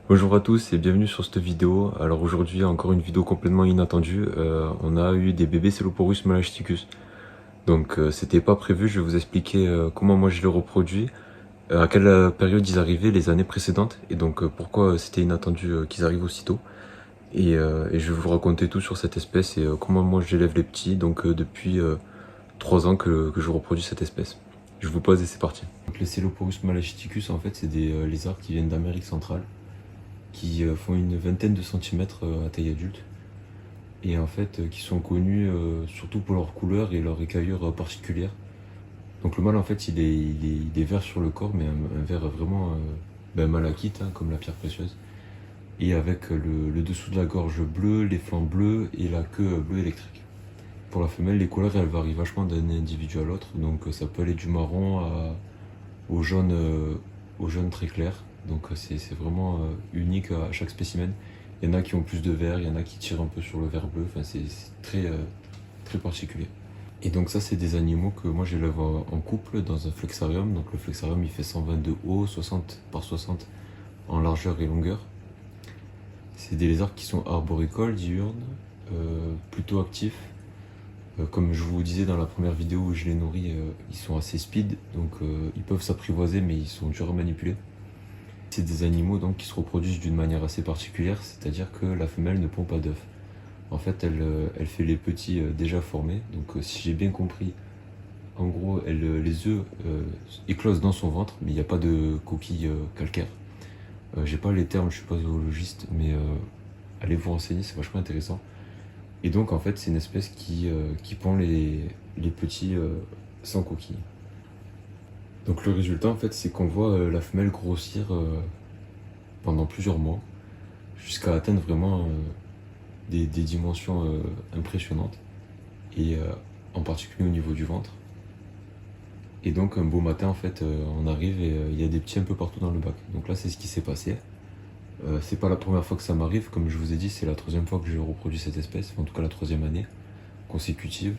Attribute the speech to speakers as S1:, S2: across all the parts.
S1: Bonjour à tous et bienvenue sur cette vidéo. Alors aujourd'hui encore une vidéo complètement inattendue. On a eu des bébés Celoporus malachiticus. Donc c'était pas prévu, je vais vous expliquer comment moi je les reproduis, à quelle période ils arrivaient les années précédentes et donc pourquoi c'était inattendu qu'ils arrivent aussitôt. Et je vais vous raconter tout sur cette espèce et comment moi j'élève les petits donc depuis 3 ans que je reproduis cette espèce. Je vous pose et c'est parti. Donc les Celoporus malachiticus en fait c'est des lézards qui viennent d'Amérique centrale, qui font une vingtaine de centimètres à taille adulte et en fait qui sont connus surtout pour leur couleur et leur écaillure particulière. Donc le mâle en fait il est vert sur le corps mais un vert vraiment malachite hein, comme la pierre précieuse et avec le dessous de la gorge bleu, les flancs bleus et la queue bleu électrique. Pour la femelle les couleurs elles varient vachement d'un individu à l'autre donc ça peut aller du marron au jaune, au jaune très clair. Donc c'est vraiment unique à chaque spécimen. Il y en a qui ont plus de vert, il y en a qui tirent un peu sur le vert bleu, enfin c'est très particulier. Et donc ça c'est des animaux que moi j'élève en couple dans un flexarium. Donc le flexarium il fait 120 de haut, 60 par 60 en largeur et longueur. C'est des lézards qui sont arboricoles, diurnes, plutôt actifs. Comme je vous disais dans la première vidéo où je les nourris, ils sont assez speed, donc ils peuvent s'apprivoiser mais ils sont durs à manipuler. C'est des animaux donc qui se reproduisent d'une manière assez particulière, c'est-à-dire que la femelle ne pond pas d'œufs. En fait, elle fait les petits déjà formés, donc si j'ai bien compris, en gros, les œufs éclosent dans son ventre, mais il n'y a pas de coquille calcaire. J'ai pas les termes, je suis pas zoologiste, mais allez vous renseigner, c'est vachement intéressant. Et donc en fait c'est une espèce qui pond les petits sans coquille. Donc le résultat en fait c'est qu'on voit la femelle grossir pendant plusieurs mois jusqu'à atteindre vraiment des dimensions impressionnantes et en particulier au niveau du ventre. Et donc un beau matin en fait on arrive et il y a des petits un peu partout dans le bac. Donc là c'est ce qui s'est passé. C'est pas la première fois que ça m'arrive, comme je vous ai dit, c'est la troisième fois que je reproduis cette espèce, en tout cas la troisième année consécutive.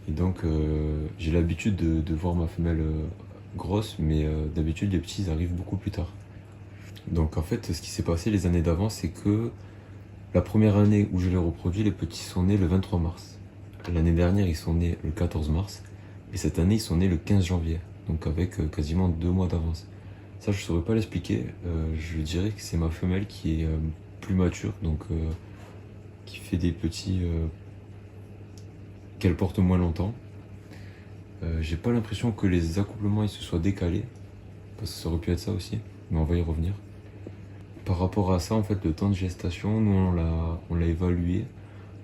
S1: Et donc j'ai l'habitude de voir ma femelle grosse, mais d'habitude les petits arrivent beaucoup plus tard. Donc en fait ce qui s'est passé les années d'avant, c'est que la première année où je les reproduis, les petits sont nés le 23 mars. L'année dernière ils sont nés le 14 mars, et cette année ils sont nés le 15 janvier, donc avec quasiment 2 mois d'avance. Ça, je ne saurais pas l'expliquer. Je dirais que c'est ma femelle qui est plus mature, donc qui fait des petits qu'elle porte moins longtemps. J'ai pas l'impression que les accouplements ils se soient décalés, parce que ça aurait pu être ça aussi, mais on va y revenir. Par rapport à ça, en fait, le temps de gestation, nous on l'a évalué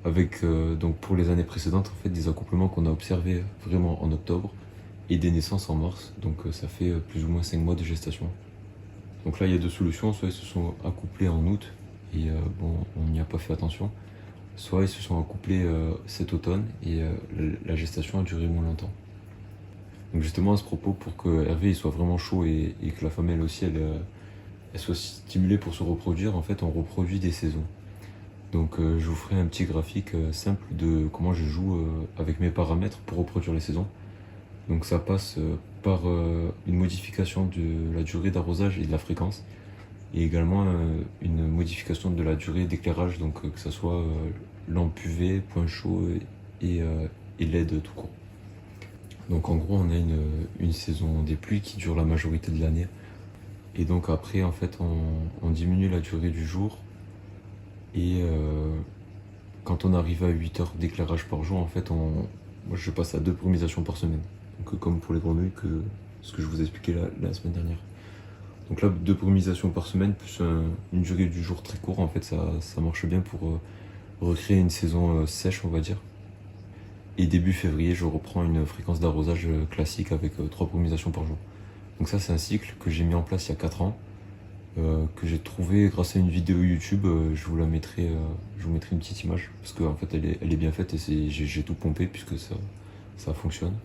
S1: avec donc pour les années précédentes, en fait, des accouplements qu'on a observés vraiment en octobre et des naissances en mars, donc ça fait plus ou moins 5 mois de gestation. Donc là il y a deux solutions, soit ils se sont accouplés en août et bon on n'y a pas fait attention, soit ils se sont accouplés cet automne et la gestation a duré moins longtemps. Donc justement à ce propos, pour que Hervé il soit vraiment chaud et que la femelle aussi elle soit stimulée pour se reproduire, en fait on reproduit des saisons. Donc je vous ferai un petit graphique simple de comment je joue avec mes paramètres pour reproduire les saisons. Donc ça passe par une modification de la durée d'arrosage et de la fréquence, et également une modification de la durée d'éclairage, donc que ce soit lampe UV, point chaud et LED tout court. Donc en gros on a une saison des pluies qui dure la majorité de l'année, et donc après en fait on diminue la durée du jour, et quand on arrive à 8 heures d'éclairage par jour, en fait moi je passe à 2 pollinisation par semaine. Donc comme pour les grenouilles, ce que je vous ai expliqué la semaine dernière. Donc là, 2 pollinisation par semaine, plus une durée du jour très court, en fait ça marche bien pour recréer une saison sèche, on va dire. Et début février, je reprends une fréquence d'arrosage classique avec 3 pollinisations par jour. Donc ça c'est un cycle que j'ai mis en place il y a 4 ans, que j'ai trouvé grâce à une vidéo YouTube. Je vous mettrai une petite image, parce qu'en fait elle est bien faite et j'ai tout pompé puisque ça fonctionne.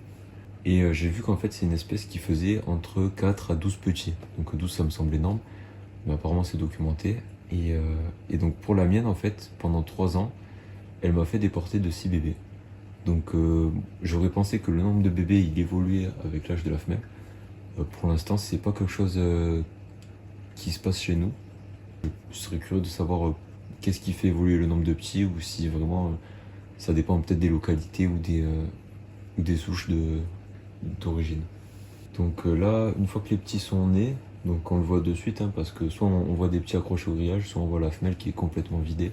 S1: Et j'ai vu qu'en fait c'est une espèce qui faisait entre 4 à 12 petits. Donc 12 ça me semble énorme, mais apparemment c'est documenté. Et donc pour la mienne en fait, pendant 3 ans, elle m'a fait des portées de 6 bébés. Donc j'aurais pensé que le nombre de bébés il évoluait avec l'âge de la femelle. Pour l'instant c'est pas quelque chose qui se passe chez nous. Je serais curieux de savoir qu'est-ce qui fait évoluer le nombre de petits ou si vraiment ça dépend peut-être des localités ou des souches d'origine. Donc là, une fois que les petits sont nés, donc on le voit de suite, hein, parce que soit on voit des petits accrochés au grillage, soit on voit la femelle qui est complètement vidée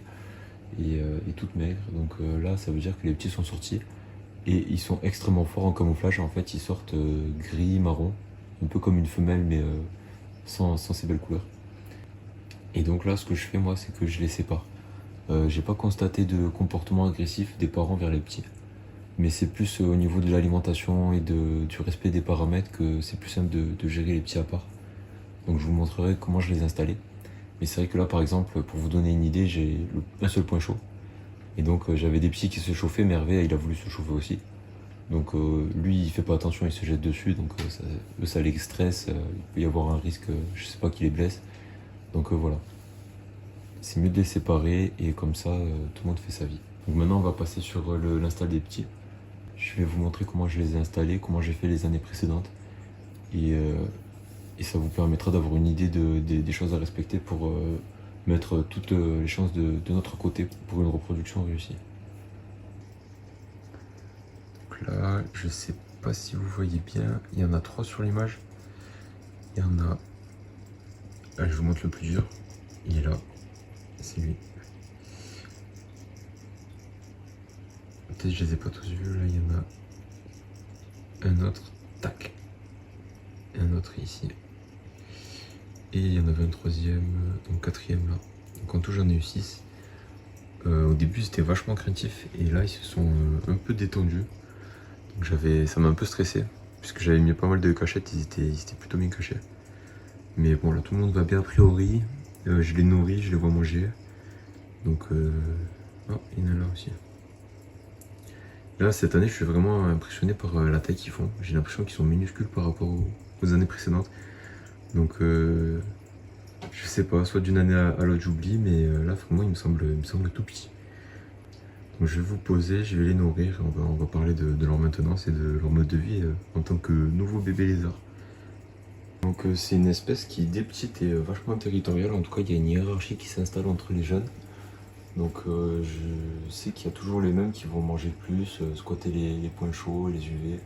S1: et toute maigre. Donc là, ça veut dire que les petits sont sortis et ils sont extrêmement forts en camouflage. En fait, ils sortent gris, marron, un peu comme une femelle, mais sans ces belles couleurs. Et donc là, ce que je fais, moi, c'est que je les sépare. J'ai pas constaté de comportement agressif des parents vers les petits. Mais c'est plus au niveau de l'alimentation et du respect des paramètres que c'est plus simple de gérer les petits à part. Donc je vous montrerai comment je les installais. Mais c'est vrai que là par exemple, pour vous donner une idée, j'ai un seul point chaud. Et donc j'avais des petits qui se chauffaient, mais Hervé il a voulu se chauffer aussi. Donc lui il fait pas attention, il se jette dessus, donc ça les stresse, il peut y avoir un risque, je sais pas, qu'il les blesse. Donc voilà. C'est mieux de les séparer et comme ça tout le monde fait sa vie. Donc maintenant on va passer sur l'install des petits. Je vais vous montrer comment je les ai installés, comment j'ai fait les années précédentes. Et ça vous permettra d'avoir une idée des choses à respecter pour mettre toutes les chances de notre côté pour une reproduction réussie. Donc là, je sais pas si vous voyez bien, il y en a 3 sur l'image. Il y en a... Allez, je vous montre le plus dur. Il est là, c'est lui. Peut-être je les ai pas tous vus, là il y en a un autre, tac, et un autre ici. Et il y en avait un troisième, donc quatrième là. Donc en tout j'en ai eu 6. Au début c'était vachement craintif et là ils se sont un peu détendus. Donc ça m'a un peu stressé, puisque j'avais mis pas mal de cachettes, ils étaient plutôt bien cachés. Mais bon là tout le monde va bien a priori. Je les nourris, je les vois manger. Donc oh, il y en a là aussi. Là cette année je suis vraiment impressionné par la taille qu'ils font. J'ai l'impression qu'ils sont minuscules par rapport aux années précédentes. Donc je sais pas, soit d'une année à l'autre j'oublie, mais là vraiment il me semble tout petit. Donc je vais vous poser, je vais les nourrir, on va parler de leur maintenance et de leur mode de vie en tant que nouveau bébé lézard. Donc c'est une espèce qui dès petite est vachement territoriale, en tout cas il y a une hiérarchie qui s'installe entre les jeunes. Donc je sais qu'il y a toujours les mêmes qui vont manger plus, squatter les points chauds, les UV.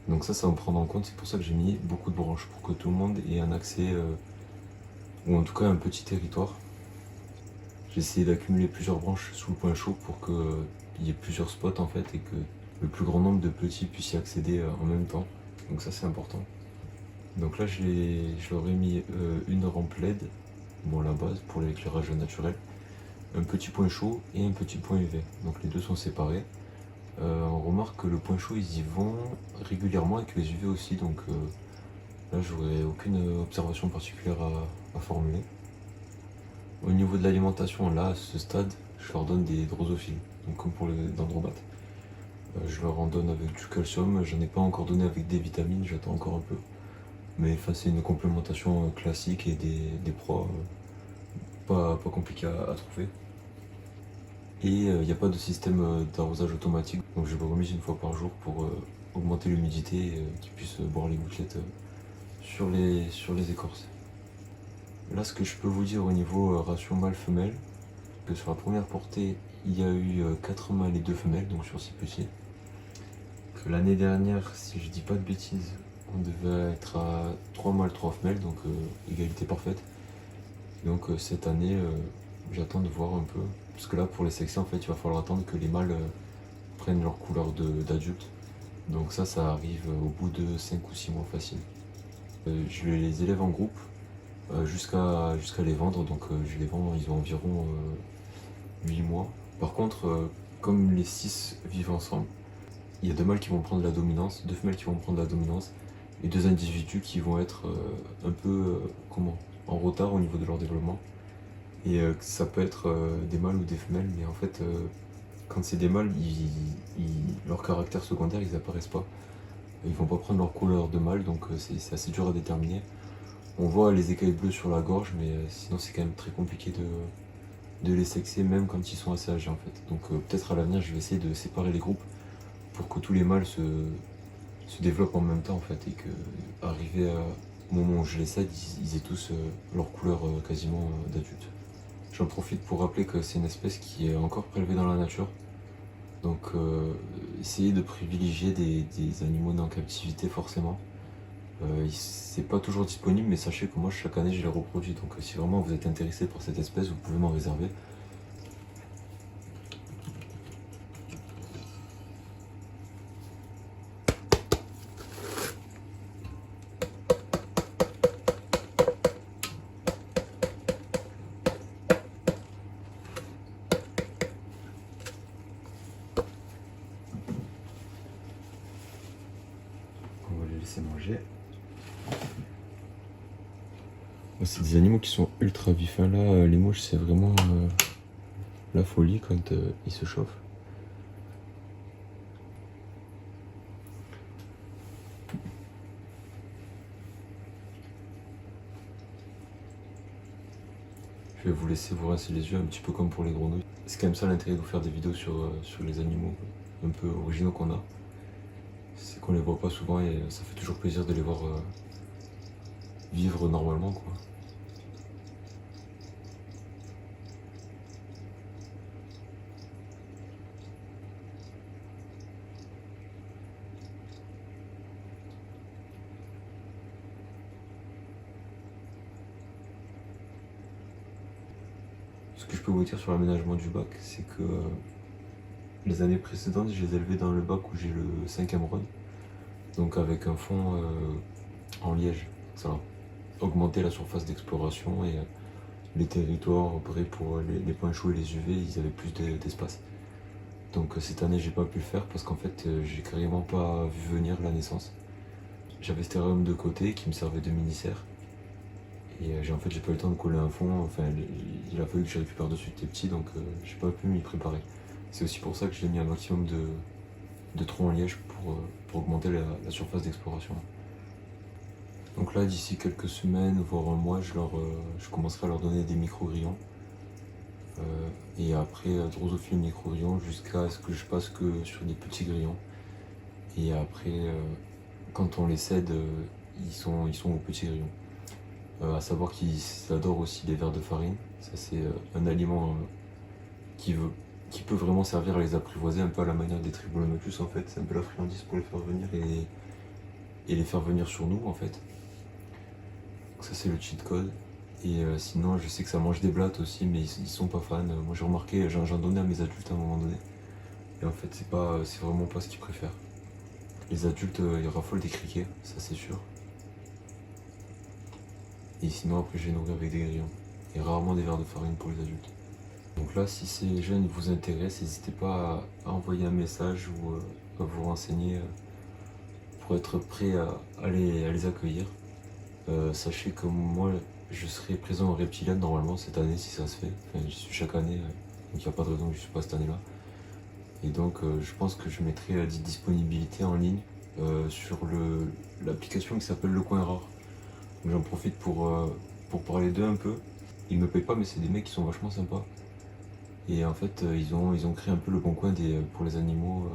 S1: Donc ça va me prendre en compte, c'est pour ça que j'ai mis beaucoup de branches, pour que tout le monde ait un accès, ou en tout cas un petit territoire. J'ai essayé d'accumuler plusieurs branches sous le point chaud pour qu'il y ait plusieurs spots en fait, et que le plus grand nombre de petits puissent y accéder en même temps. Donc ça c'est important. Donc là je leur ai mis une rampe LED, bon la base pour l'éclairage naturel, un petit point chaud et un petit point UV. Donc les deux sont séparés. On remarque que le point chaud ils y vont régulièrement et que les UV aussi, donc là j'aurais aucune observation particulière à formuler. Au niveau de l'alimentation, là à ce stade, je leur donne des drosophiles, donc comme pour les dendrobates. Je leur en donne avec du calcium, j'en ai pas encore donné avec des vitamines, j'attends encore un peu. Mais c'est une complémentation classique et des proies pas compliqués à trouver. Et il n'y a pas de système d'arrosage automatique, donc je le remise une fois par jour pour augmenter l'humidité et qu'ils puissent boire les gouttelettes sur les écorces. Là, ce que je peux vous dire au niveau ratio mâle-femelle, que sur la première portée, il y a eu 4 mâles et 2 femelles, donc sur 6 petits. Que l'année dernière, si je dis pas de bêtises, on devait être à 3 mâles, 3 femelles, donc égalité parfaite. Donc cette année, j'attends de voir un peu. Parce que là, pour les sexer, en fait, il va falloir attendre que les mâles prennent leur couleur d'adultes. Donc ça arrive au bout de 5 ou 6 mois facile. Je les élève en groupe jusqu'à les vendre. Donc je les vends, ils ont environ 8 mois. Par contre, comme les 6 vivent ensemble, il y a 2 mâles qui vont prendre la dominance, 2 femelles qui vont prendre la dominance, et 2 individus qui vont être un peu en retard au niveau de leur développement. Et ça peut être des mâles ou des femelles, mais en fait, quand c'est des mâles, leurs caractères secondaires, ils apparaissent pas. Ils vont pas prendre leur couleur de mâle, donc c'est assez dur à déterminer. On voit les écailles bleues sur la gorge, mais sinon c'est quand même très compliqué de les sexer, même quand ils sont assez âgés en fait. Donc peut-être à l'avenir, je vais essayer de séparer les groupes pour que tous les mâles se développent en même temps en fait, et que arrivé au moment où je les cède, ils aient tous leur couleur quasiment d'adultes. J'en profite pour rappeler que c'est une espèce qui est encore prélevée dans la nature. Donc essayez de privilégier des animaux nés en captivité forcément. C'est pas toujours disponible, mais sachez que moi chaque année je les reproduis. Donc si vraiment vous êtes intéressé par cette espèce, vous pouvez m'en réserver. On va les laisser manger. C'est des animaux qui sont ultra vifs. Hein. Là, les mouches, c'est vraiment la folie quand ils se chauffent. Je vais vous laisser vous rincer les yeux un petit peu comme pour les grenouilles. C'est quand même ça l'intérêt de vous faire des vidéos sur les animaux un peu originaux qu'on a. C'est qu'on les voit pas souvent et ça fait toujours plaisir de les voir vivre normalement, quoi. Ce que je peux vous dire sur l'aménagement du bac, c'est que les années précédentes, je les ai élevés dans le bac où j'ai le 5e rod. Donc avec un fond en liège. Ça va augmenter la surface d'exploration et les territoires prêts pour les points chauds et les UV, ils avaient plus d'espace. Donc cette année, j'ai pas pu le faire parce qu'en fait, j'ai carrément pas vu venir la naissance. J'avais ce terrarium de côté qui me servait de mini-serre. Et en fait, j'ai pas eu le temps de coller un fond. Enfin, il a fallu que je récupère dessus tes petits, donc j'ai pas pu m'y préparer. C'est aussi pour ça que j'ai mis un maximum de troncs en liège pour augmenter la surface d'exploration. Donc là, d'ici quelques semaines, voire un mois, je commencerai à leur donner des micro-grillons. Et après, drosophiles micro-grillons jusqu'à ce que je passe que sur des petits grillons. Et après, quand on les cède, ils sont aux petits grillons. À savoir qu'ils adorent aussi les vers de farine. Ça, c'est un aliment qui peut vraiment servir à les apprivoiser, un peu à la manière des Tribolonopus en fait. C'est un peu la friandise pour les faire venir et les faire venir sur nous en fait. Donc ça, c'est le cheat code. Et sinon, je sais que ça mange des blattes aussi, mais ils sont pas fans. Moi, j'ai remarqué, j'en donnais à mes adultes à un moment donné. Et en fait, c'est vraiment pas ce qu'ils préfèrent. Les adultes, ils raffolent des criquets, ça c'est sûr. Et sinon, après, je les nourris avec des grillons. Et rarement des vers de farine pour les adultes. Donc là, si ces jeunes vous intéressent, n'hésitez pas à envoyer un message ou à vous renseigner pour être prêt à les accueillir. Sachez que moi, je serai présent au Reptilian normalement cette année si ça se fait. Enfin, j'y suis chaque année, donc il n'y a pas de raison que je ne suis pas cette année-là. Et donc, je pense que je mettrai des disponibilités en ligne sur l'application qui s'appelle Le Coin Rare. Donc j'en profite pour parler d'eux un peu. Ils me payent pas, mais c'est des mecs qui sont vachement sympas. Et en fait, ils ont créé un peu le bon coin pour les animaux.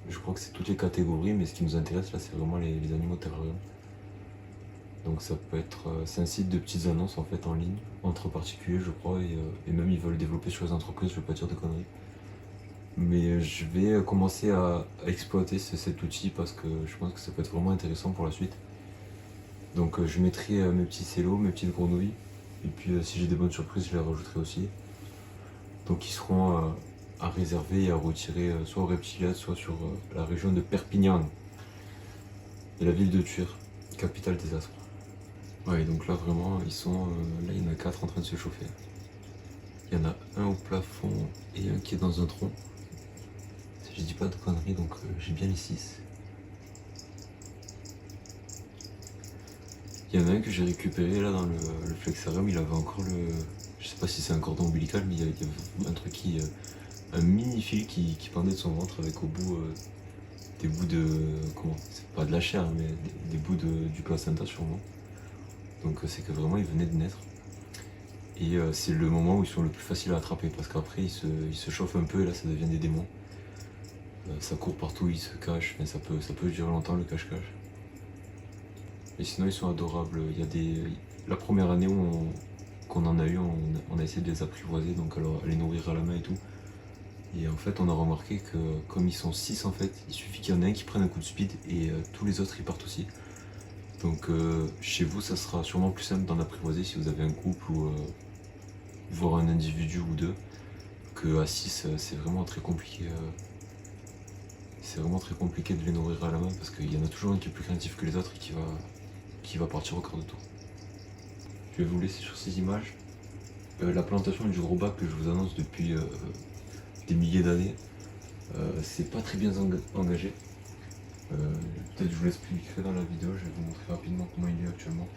S1: Je crois que c'est toutes les catégories, mais ce qui nous intéresse là, c'est vraiment les animaux terrarium. Donc ça peut être, c'est un site de petites annonces en fait en ligne, entre particuliers je crois, et même ils veulent développer sur les entreprises, je vais pas dire de conneries. Mais je vais commencer à exploiter cet outil parce que je pense que ça peut être vraiment intéressant pour la suite. Donc je mettrai mes petits cellos, mes petites grenouilles, et puis si j'ai des bonnes surprises, je les rajouterai aussi. Donc ils seront à réserver et à retirer soit au Reptiliad, soit sur la région de Perpignan et la ville de Tuire, capitale des Aspres. Ouais, donc là vraiment, ils sont. Là, il y en a 4 en train de se chauffer. Il y en a un au plafond et un qui est dans un tronc. Si je dis pas de conneries, donc j'ai bien les 6. Il y en a un que j'ai récupéré là dans le flexarium, il avait encore le. Je sais pas si c'est un cordon ombilical, mais il y avait un truc un mini fil qui pendait de son ventre avec au bout des bouts de. Comment? C'est pas de la chair, mais des bouts du placenta sûrement. Donc c'est que vraiment ils venaient de naître. Et c'est le moment où ils sont le plus faciles à attraper parce qu'après ils se chauffent un peu et là ça devient des démons. Ça court partout, ils se cachent, mais ça peut durer longtemps le cache-cache. Et sinon ils sont adorables. Il y a la première année qu'on qu'on en a eu, on a essayé de les apprivoiser, donc alors, à les nourrir à la main et tout. Et en fait, on a remarqué que comme ils sont 6 en fait, il suffit qu'il y en ait un qui prenne un coup de speed et tous les autres ils partent aussi. Donc chez vous, ça sera sûrement plus simple d'en apprivoiser si vous avez un couple ou voire un individu ou deux. Que à 6, c'est vraiment très compliqué. C'est vraiment très compliqué de les nourrir à la main parce qu'il y en a toujours un qui est plus craintif que les autres et qui va partir au quart de tour. Je vais vous laisser sur ces images. La plantation du gros bac que je vous annonce depuis des milliers d'années, c'est pas très bien engagé. Peut-être je vous l'expliquerai dans la vidéo, je vais vous montrer rapidement comment il est actuellement.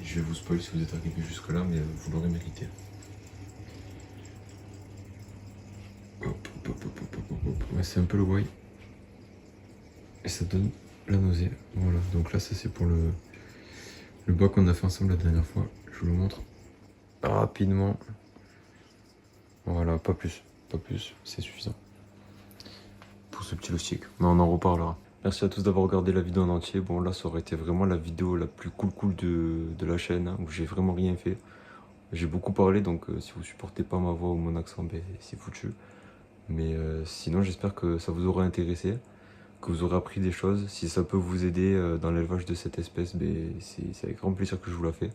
S1: Et je vais vous spoiler si vous êtes arrivé jusque là, mais vous l'aurez mérité. Ouais, c'est un peu le why. Et ça donne la nausée. Voilà, donc là ça c'est pour le bas qu'on a fait ensemble la dernière fois. Je vous le montre rapidement. Voilà, pas plus, c'est suffisant pour ce petit loustic, mais on en reparlera. Merci à tous d'avoir regardé la vidéo en entier. Bon là ça aurait été vraiment la vidéo la plus cool de la chaîne, hein, où j'ai vraiment rien fait. J'ai beaucoup parlé, donc si vous supportez pas ma voix ou mon accent, ben, c'est foutu. Mais sinon j'espère que ça vous aura intéressé, que vous aurez appris des choses. Si ça peut vous aider dans l'élevage de cette espèce, ben, c'est avec grand plaisir que je vous la fais.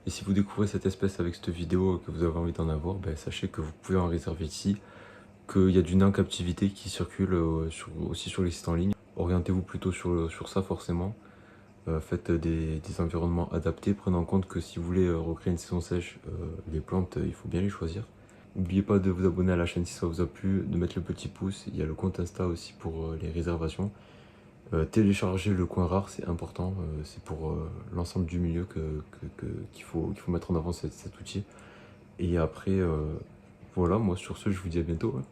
S1: Et si vous découvrez cette espèce avec cette vidéo et que vous avez envie d'en avoir, ben, sachez que vous pouvez en réserver ici, qu'il y a du nain en captivité qui circule aussi sur les sites en ligne. Orientez-vous plutôt sur ça forcément. Faites des environnements adaptés. Prenez en compte que si vous voulez recréer une saison sèche, les plantes, il faut bien les choisir. N'oubliez pas de vous abonner à la chaîne si ça vous a plu, de mettre le petit pouce. Il y a le compte Insta aussi pour les réservations. Télécharger le coin rare, c'est important. C'est pour l'ensemble du milieu qu'il faut mettre en avant cet outil. Et après, voilà, moi sur ce, je vous dis à bientôt. Ouais.